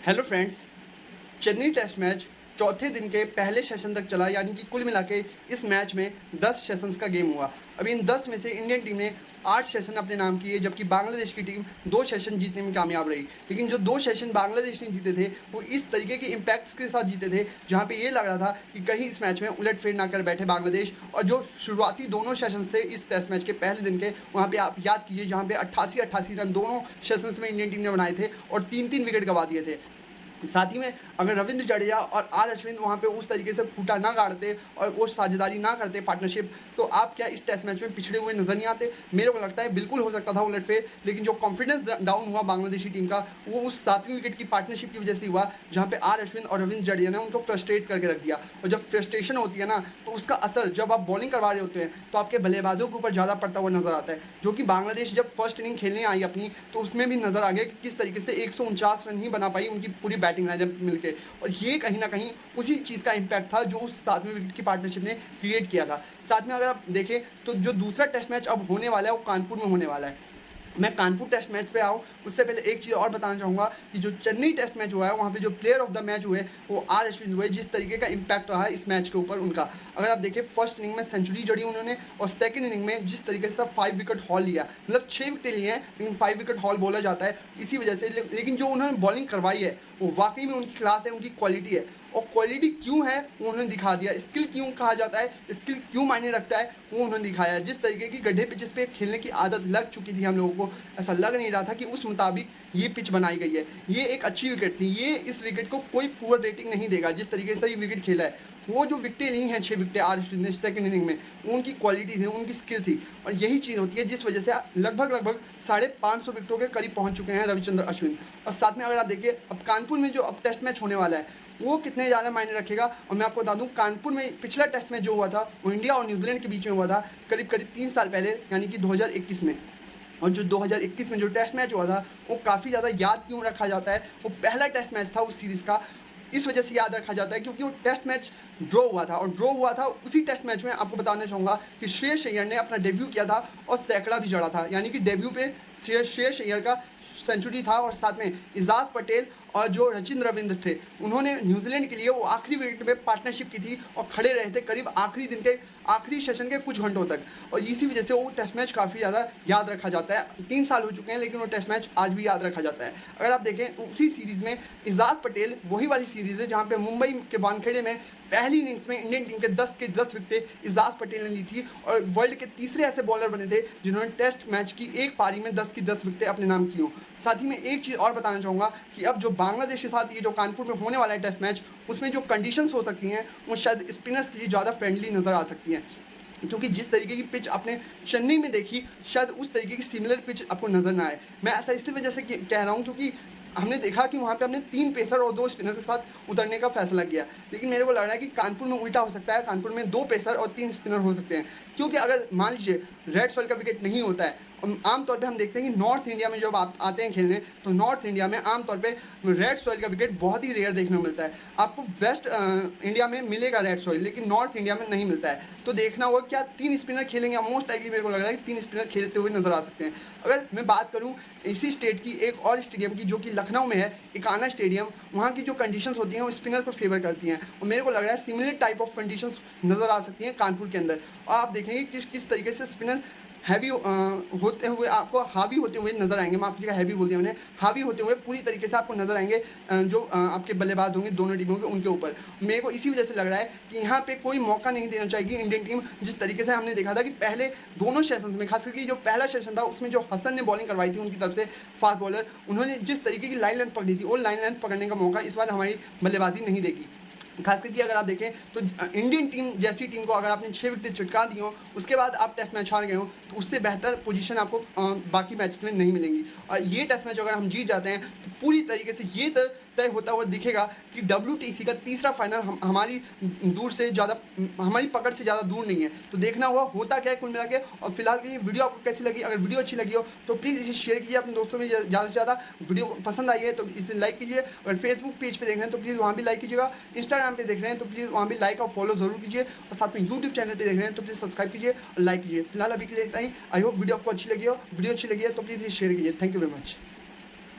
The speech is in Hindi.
Hello friends, Chennai test match चौथे दिन के पहले सेशन तक चला, यानी कि कुल मिला के इस मैच में 10 सेशंस का गेम हुआ। अभी इन 10 में से इंडियन टीम ने 8 सेशन अपने नाम किए, जबकि बांग्लादेश की टीम 2 सेशन जीतने में कामयाब रही। लेकिन जो 2 सेशन बांग्लादेश ने जीते थे वो इस तरीके के इम्पैक्ट्स के साथ जीते थे जहाँ पे ये लग रहा था कि कहीं इस मैच में उलटफेर ना कर बैठे बांग्लादेश। और जो शुरुआती दोनों सेशंस थे इस टेस्ट मैच के पहले दिन के, वहाँ पे आप याद कीजिए जहाँ पे 88 रन दोनों सेशंस में इंडियन टीम ने बनाए थे और 3 विकेट गंवा दिए थे। साथ ही में अगर रविंद्र जडेजा और आर अश्विन वहाँ पे उस तरीके से खूंटा ना गाड़ते और वो साझेदारी ना करते पार्टनरशिप, तो आप क्या इस टेस्ट मैच में पिछड़े हुए नजर नहीं आते। मेरे को लगता है बिल्कुल हो सकता था उलटफेर, लेकिन जो कॉन्फिडेंस डाउन हुआ बांग्लादेशी टीम का वो उस 7वीं विकेट की पार्टनरशिप की वजह से हुआ, जहाँ पे आर अश्विन और रविंद्र जडेजा ने उनको फ्रस्ट्रेट करके रख दिया। और जब फ्रस्ट्रेशन होती है ना, तो उसका असर जब आप बॉलिंग करवा रहे होते हैं तो आपके बल्लेबाजों के ऊपर ज़्यादा पड़ता हुआ नजर आता है। जो कि बांग्लादेश जब फर्स्ट इनिंग खेलने आई अपनी, तो उसमें भी नजर आ गया कि किस तरीके से 149 रन ही बना पाई उनकी पूरी बैटिंग लाइनअप मिलकर। और ये कहीं ना कहीं उसी चीज़ का इम्पैक्ट था जो उस 7वीं विकेट की पार्टनरशिप ने क्रिएट किया था। साथ में अगर आप देखें तो जो दूसरा टेस्ट मैच अब होने वाला है वो कानपुर में होने वाला है। मैं कानपुर टेस्ट मैच पे आऊँ उससे पहले एक चीज़ और बताना चाहूँगा कि जो चेन्नई टेस्ट मैच हुआ है वहाँ पे जो प्लेयर ऑफ द मैच हुए वो आर अश्विन हुए। जिस तरीके का इम्पैक्ट रहा है इस मैच के ऊपर उनका, अगर आप देखें फर्स्ट इनिंग में सेंचुरी जड़ी उन्होंने और सेकंड इनिंग में जिस तरीके से 5 विकेट हॉल लिया, मतलब 6 विकेट लिए हैं लेकिन 5 विकेट हॉल बोला जाता है इसी वजह से। लेकिन जो उन्होंने बॉलिंग करवाई है वो वाकई में उनकी क्लास है, उनकी क्वालिटी है। और क्वालिटी क्यों है वो उन्होंने दिखा दिया। स्किल क्यों कहा जाता है, स्किल क्यों मायने रखता है वो उन्होंने दिखाया। जिस तरीके की गड्ढे पिचेस पे खेलने की आदत लग चुकी थी हम लोगों को, ऐसा लग नहीं रहा था कि उस मुताबिक ये पिच बनाई गई है। ये एक अच्छी विकेट थी, ये इस विकेट को कोई पुअर रेटिंग नहीं देगा। जिस तरीके से ये विकेट खेला है, वो जो विकेटें ली हैं 6 विकेटें आर अश्विन ने सेकंड इनिंग में, उनकी क्वालिटी थी, उनकी स्किल थी। और यही चीज़ होती है जिस वजह से लगभग 550 विकेटों के करीब पहुंच चुके हैं रविचंद्र अश्विन। और साथ में अगर आप देखिए अब कानपुर में जो अब टेस्ट मैच होने वाला है वो कितने ज़्यादा मायने रखेगा। और मैं आपको बता दूं कानपुर में पिछला टेस्ट मैच जो हुआ था वो इंडिया और न्यूजीलैंड के बीच में हुआ था करीब 3 साल पहले, यानी कि 2021 में। और जो 2021 में जो टेस्ट मैच हुआ था वो काफ़ी ज़्यादा याद क्यों रखा जाता है, वो पहला टेस्ट मैच था उस सीरीज़ का। इस वजह से याद रखा जाता है क्योंकि वो टेस्ट मैच ड्रॉ हुआ था, और ड्रॉ हुआ था उसी टेस्ट मैच में आपको बताना चाहूँगा कि श्रेयस अय्यर ने अपना डेब्यू किया था और सैकड़ा भी जड़ा था। यानी कि डेब्यू पे श्रेयस अय्यर का सेंचुरी था और साथ में इजाज पटेल और जो रचिंद्र रविंद्र थे उन्होंने न्यूजीलैंड के लिए वो आखिरी विकेट में पार्टनरशिप की थी और खड़े रहे थे करीब आखिरी दिन के आखिरी सेशन के कुछ घंटों तक। और इसी वजह से वो टेस्ट मैच काफ़ी ज़्यादा याद रखा जाता है। 3 साल हो चुके हैं लेकिन वो टेस्ट मैच आज भी याद रखा जाता है। अगर आप देखें उसी सीरीज़ में इजाज पटेल, वही वाली सीरीज़ है जहाँ पे मुंबई के वानखेड़े में पहली इनिंग्स में इंडियन टीम के 10 विकेटें इजाज पटेल ने ली थी। और वर्ल्ड के तीसरे ऐसे बॉलर बने थे जिन्होंने टेस्ट मैच की एक पारी में 10 विकेटें अपने नाम की हो। साथ ही में एक चीज़ और बताना चाहूँगा कि अब जो बांग्लादेश के साथ ये जो कानपुर में होने वाला है टेस्ट मैच, उसमें जो कंडीशंस हो सकती हैं वो शायद स्पिनर्स के लिए ज़्यादा फ्रेंडली नज़र आ सकती हैं। क्योंकि जिस तरीके की पिच आपने चेन्नई में देखी शायद उस तरीके की सिमिलर पिच आपको नज़र ना आए। मैं ऐसा इसलिए वजह से कह रहा हूँ क्योंकि हमने देखा कि वहाँ पे हमने 3 पेसर और 2 स्पिनर के साथ उतरने का फैसला किया, लेकिन मेरे को लग रहा है कि कानपुर में उल्टा हो सकता है। कानपुर में 2 पेसर और 3 स्पिनर हो सकते हैं, क्योंकि अगर मान लीजिए रेड सॉइल का विकेट नहीं होता है। आमतौर पे हम देखते हैं कि नॉर्थ इंडिया में जब आप आते हैं खेलने तो नॉर्थ इंडिया में आमतौर पे रेड सॉइल का विकेट बहुत ही रेयर देखने को मिलता है। आपको वेस्ट इंडिया में मिलेगा रेड सॉइल, लेकिन नॉर्थ इंडिया में नहीं मिलता है। तो देखना होगा क्या 3 स्पिनर खेलेंगे। मोस्ट लाइकली मेरे को लग रहा है कि 3 स्पिनर खेलते हुए नजर आ सकते हैं। अगर मैं बात करूँ इसी स्टेट की एक और स्टेडियम की जो कि लखनऊ में है, इकाना स्टेडियम, वहाँ की जो कंडीशंस होती हैं वो स्पिनर को फेवर करती हैं। और मेरे को लग रहा है सिमिलर टाइप ऑफ कंडीशंस नज़र आ सकती हैं कानपुर के अंदर। और आप देखेंगे किस तरीके से स्पिनर हैवी होते हुए आपको हावी होते हुए नजर आएंगे। माफ कीजिएगा, हैवी बोल दिया मैंने, हावी होते हुए पूरी तरीके से आपको नजर आएंगे जो आपके बल्लेबाज होंगे दोनों टीमों के उनके ऊपर। मेरे को इसी वजह से लग रहा है कि यहाँ पे कोई मौका नहीं देना चाहिए इंडियन टीम। जिस तरीके से हमने देखा था कि पहले दोनों सेशंस में, खास करके जो पहला सेशन था उसमें जो हसन ने बॉलिंग करवाई थी उनकी तरफ से फास्ट बॉलर, उन्होंने जिस तरीके की लाइन लेंथ पकड़ी थी वो लाइन लेंथ पकड़ने का मौका इस बार हमारी बल्लेबाजी नहीं देगी। खास करके अगर आप देखें तो इंडियन टीम जैसी टीम को अगर आपने 6 विकेट चिटका दी हो उसके बाद आप टेस्ट मैच हार गए हो तो उससे बेहतर पोजीशन आपको बाकी मैचेस में नहीं मिलेंगी। और ये टेस्ट मैच अगर हम जीत जाते हैं तो पूरी तरीके से ये तय होता हुआ दिखेगा कि WTC का तीसरा फाइनल हमारी दूर से ज़्यादा, हमारी पकड़ से ज़्यादा दूर नहीं है। तो देखना हुआ होता क्या है कुल मिला के। और फिलहाल की वीडियो आपको कैसी लगी, अगर वीडियो अच्छी लगी हो तो प्लीज़ इसे शेयर कीजिए अपने दोस्तों में। ज़्यादा से ज़्यादा वीडियो पसंद आई है तो इसे लाइक कीजिए। अगर फेसबुक पेज पर देख रहे हैं तो प्लीज़ वहाँ भी लाइक कीजिएगा। इंस्टाग्राम पे देख रहे हैं तो प्लीज़ वहाँ भी लाइक और फॉलो जरूर कीजिए। और साथ में यूट्यूब चैनल पे देख रहे हैं तो प्लीज़ सब्सक्राइब कीजिए और लाइक कीजिए। फिलहाल अभी के लिए इतना ही। आई होप वीडियो आपको अच्छी लगी हो। वीडियो अच्छी लगी है तो प्लीज़ शेयर कीजिए। Thank you very much.